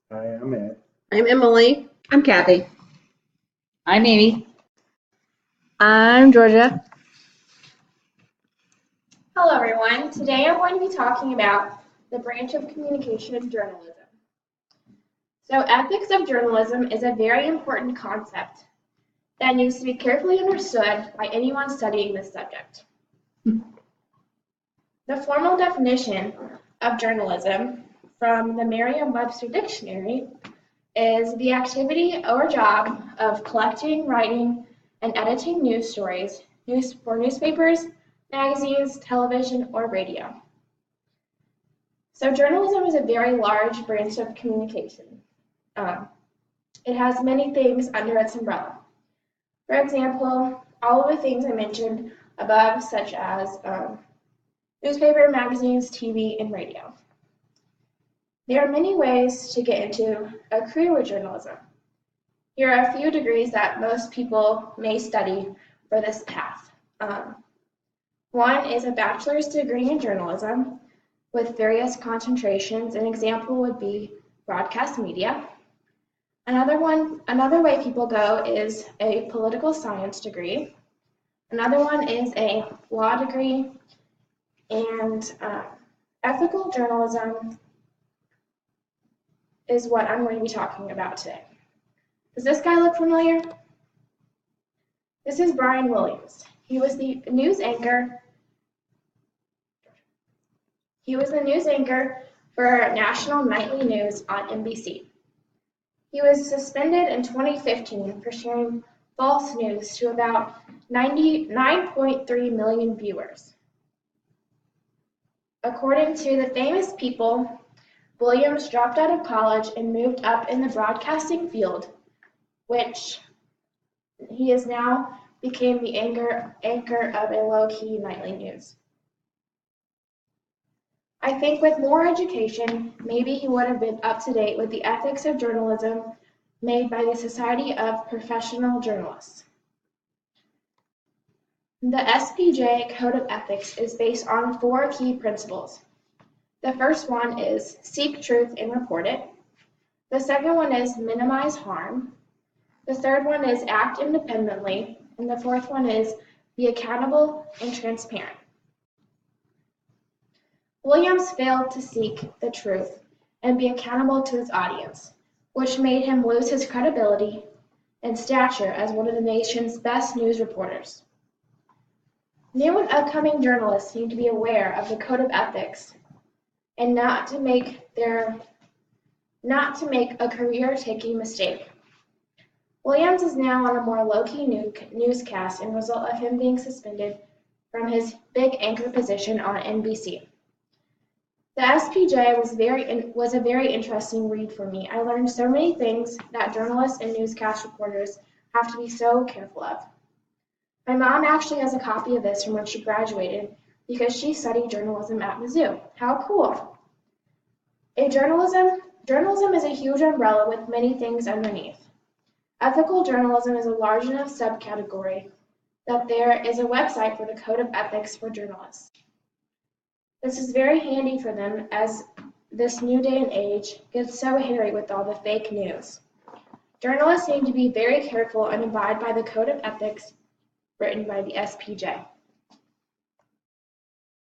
Hi, I'm Ed. I'm Emily. I'm Kathy. I'm Amy. I'm Georgia. Hello everyone, today I'm going to be talking about the branch of communication journalism. So ethics of journalism is a very important concept that needs to be carefully understood by anyone studying this subject. The formal definition of journalism from the Merriam-Webster Dictionary is the activity or job of collecting, writing, and editing news stories for newspapers, magazines, television, or radio. So journalism is a very large branch of communication. It has many things under its umbrella. For example, all of the things I mentioned above, such as newspaper, magazines, TV, and radio. There are many ways to get into a career with journalism. Here are a few degrees that most people may study for this path. One is a bachelor's degree in journalism with various concentrations. An example would be broadcast media. Another way people go is a political science degree. Another one is a law degree, and ethical journalism is what I'm going to be talking about today. Does this guy look familiar? This is Brian Williams. He was the news anchor for National Nightly News on NBC. He was suspended in 2015 for sharing false news to about 99.3 million viewers. According to the famous people, Williams dropped out of college and moved up in the broadcasting field, which he is now became the anchor of a low-key nightly news. I think with more education, maybe he would have been up to date with the ethics of journalism made by the Society of Professional Journalists. The SPJ Code of Ethics is based on 4 key principles. The first one is seek truth and report it. The second one is minimize harm. The third one is act independently. And the fourth one is be accountable and transparent. Williams failed to seek the truth and be accountable to his audience, which made him lose his credibility and stature as one of the nation's best news reporters. New and upcoming journalists need to be aware of the Code of Ethics and not to make a career-taking mistake. Williams is now on a more low-key newscast as a result of him being suspended from his big anchor position on NBC. The SPJ was a very interesting read for me. I learned so many things that journalists and newscast reporters have to be so careful of. My mom actually has a copy of this from when she graduated because she studied journalism at Mizzou. How cool! Journalism is a huge umbrella with many things underneath. Ethical journalism is a large enough subcategory that there is a website for the Code of Ethics for journalists. This is very handy for them as this new day and age gets so hairy with all the fake news. Journalists need to be very careful and abide by the Code of Ethics written by the SPJ.